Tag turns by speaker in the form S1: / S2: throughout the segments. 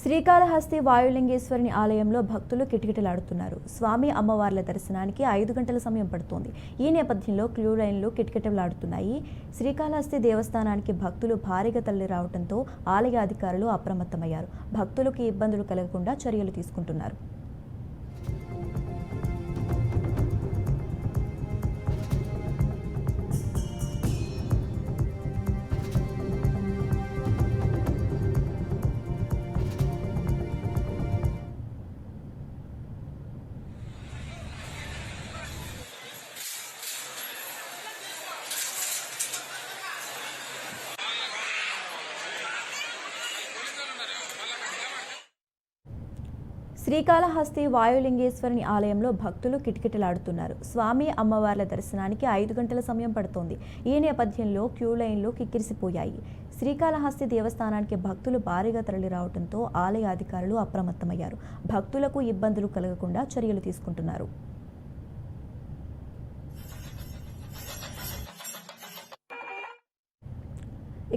S1: శ్రీకాళహస్తి వాయులింగేశ్వరుని ఆలయంలో భక్తులు కిటకిటలాడుతున్నారు. స్వామి అమ్మవార్ల దర్శనానికి 5 గంటల సమయం పడుతోంది. ఈ నేపథ్యంలో క్యూ లైన్లు కిటకిటలాడుతున్నాయి. శ్రీకాళహస్తి దేవస్థానానికి భక్తులు భారీగా తరలి రావడంతో ఆలయ అధికారులు అప్రమత్తమయ్యారు. భక్తులకు ఇబ్బందులు కలగకుండా చర్యలు తీసుకుంటున్నారు. శ్రీకాళహస్తి వాయులింగేశ్వరుని ఆలయంలో భక్తులు కిటకిటలాడుతున్నారు. స్వామి అమ్మవార్ల దర్శనానికి 5 గంటల సమయం పడుతోంది. ఈ నేపథ్యంలో క్యూ లైన్లు కిక్కిరిసిపోయాయి. శ్రీకాళహస్తి దేవస్థానానికి భక్తులు భారీగా తరలి రావడంతో ఆలయ అధికారులు అప్రమత్తమయ్యారు. భక్తులకు ఇబ్బందులు కలగకుండా చర్యలు తీసుకుంటున్నారు.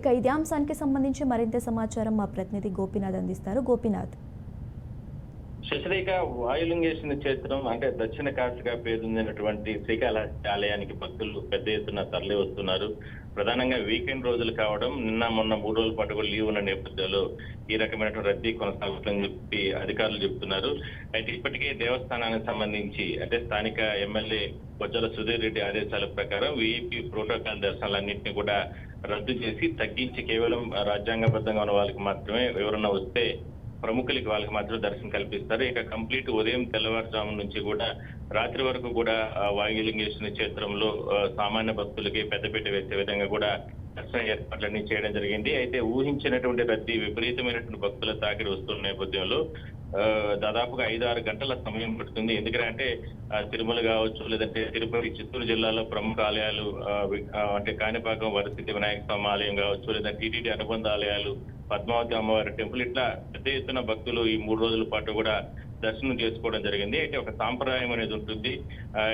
S1: ఇక ఇదే అంశానికి సంబంధించి మరింత సమాచారం మా ప్రతినిధి గోపీనాథ్ అందిస్తారు. గోపీనాథ్.
S2: శశిరేఖ వాయులింగేశ్వర క్షేత్రం అంటే దక్షిణ కాశీగా పేరొందినటువంటి శ్రీకాళహస్తి ఆలయానికి భక్తులు పెద్ద ఎత్తున తరలి వస్తున్నారు. ప్రధానంగా వీకెండ్ రోజులు కావడం, నిన్న మొన్న 3 రోజుల పాటు కూడా లీవ్ ఉన్న నేపథ్యంలో ఈ రకమైనటువంటి రద్దీ కొనసాగుతుందని చెప్పి అధికారులు చెబుతున్నారు. అయితే ఇప్పటికే దేవస్థానానికి సంబంధించి అంటే స్థానిక ఎమ్మెల్యే బొజ్జల సుధీర్ రెడ్డి ఆదేశాల ప్రకారం వీఐపీ ప్రోటోకాల్ దర్శనాలన్నింటినీ కూడా రద్దు చేసి తగ్గించి కేవలం రాజ్యాంగబద్ధంగా ఉన్న వాళ్ళకి మాత్రమే ఎవరన్నా వస్తే ప్రముఖులకి వాళ్ళకి మాత్రం దర్శనం కల్పిస్తారు. ఇక కంప్లీట్ ఉదయం తెల్లవారుజాము నుంచి కూడా రాత్రి వరకు కూడా వాయులింగేశ్వర క్షేత్రంలో సామాన్య భక్తులకి పెద్దపీట వేసే విధంగా కూడా దర్శన ఏర్పాట్లన్నీ చేయడం జరిగింది. అయితే ఊహించినటువంటి రద్దీ విపరీతమైనటువంటి భక్తుల తాకిడి వస్తున్న నేపథ్యంలో దాదాపుగా 5-6 గంటల సమయం పడుతుంది. ఎందుకంటే తిరుమల కావచ్చు, లేదంటే తిరుపతి, చిత్తూరు జిల్లాలో ప్రముఖ ఆలయాలు అంటే కాణిపాకం వరసిద్ధి వినాయక స్వామి ఆలయం కావచ్చు, లేదా టీటీడీ అనుబంధ ఆలయాలు, పద్మావతి అమ్మవారి టెంపుల్, ఇట్లా పెద్ద ఎత్తున భక్తులు ఈ 3 రోజుల పాటు కూడా దర్శనం చేసుకోవడం జరిగింది. అయితే ఒక సాంప్రదాయం అనేది ఉంటుంది.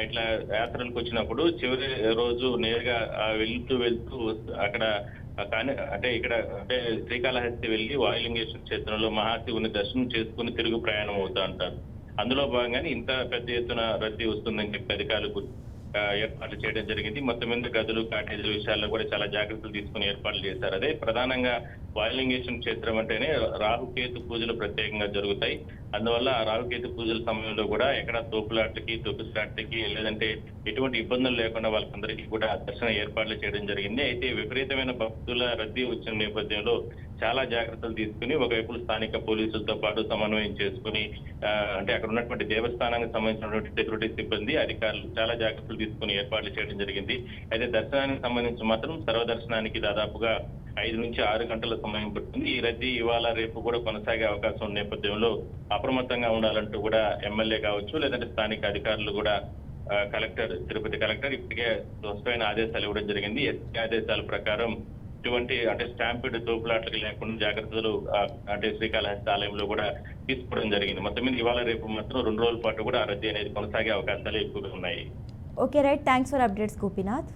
S2: ఇట్లా యాత్రలకు వచ్చినప్పుడు చివరి రోజు నేరుగా వెళ్తూ అక్కడ కానీ అంటే ఇక్కడ అంటే శ్రీకాళహస్తి వెళ్లి వాయులింగేశ్వర క్షేత్రంలో మహాశివుని దర్శనం చేసుకుని తిరుగు ప్రయాణం అవుతా అంటారు. అందులో భాగంగానే ఇంత పెద్ద ఎత్తున రద్దీ వస్తుందని చెప్పి అధికారులు ఏర్పాట్లు చేయడం జరిగింది. మొత్తం మీద గదులు, కాటేజీల విషయాల్లో కూడా చాలా జాగ్రత్తలు తీసుకుని ఏర్పాట్లు చేశారు. అదే ప్రధానంగా వాయులింగేశ్వర క్షేత్రం అంటేనే రాహుకేతు పూజలు ప్రత్యేకంగా జరుగుతాయి. అందువల్ల ఆ రాహుకేతు పూజల సమయంలో కూడా ఎక్కడ తోపులాటకి, తొక్కిసలాటకి లేదంటే ఎటువంటి ఇబ్బందులు లేకుండా వాళ్ళకందరికీ కూడా దర్శన ఏర్పాట్లు చేయడం జరిగింది. అయితే విపరీతమైన భక్తుల రద్దీ వచ్చిన నేపథ్యంలో చాలా జాగ్రత్తలు తీసుకుని ఒకవైపు స్థానిక పోలీసులతో పాటు సమన్వయం చేసుకుని అంటే అక్కడ ఉన్నటువంటి దేవస్థానానికి సంబంధించినటువంటి సెక్యూరిటీ సిబ్బంది, అధికారులు చాలా జాగ్రత్తలు తీసుకుని ఏర్పాట్లు చేయడం జరిగింది. అయితే దర్శనానికి సంబంధించి మాత్రం సర్వదర్శనానికి దాదాపుగా 5 నుంచి 6 గంటల సమయం పడుతుంది. ఈ రద్దీ ఇవాళ రేపు కూడా కొనసాగే అవకాశం ఉన్న నేపథ్యంలో అప్రమత్తంగా ఉండాలంటూ కూడా ఎమ్మెల్యే కావచ్చు, లేదంటే స్థానిక అధికారులు కూడా తిరుపతి కలెక్టర్ ఇప్పటికే స్పష్టమైన ఆదేశాలు ఇవ్వడం జరిగింది. ఎస్పీ ఆదేశాల ప్రకారం ఇటువంటి అంటే స్టాంపిడ్ తోపులాట్లకి లేకుండా జాగ్రత్తలు అంటే శ్రీకాళహస్తి ఆలయంలో కూడా తీసుకోవడం జరిగింది. మొత్తం మీద ఇవాళ రేపు మాత్రం 2 రోజుల పాటు కూడా రద్దీ అనేది కొనసాగే అవకాశాలు ఎక్కువగా ఉన్నాయి.
S1: Okay right, thanks for updates Gopinath.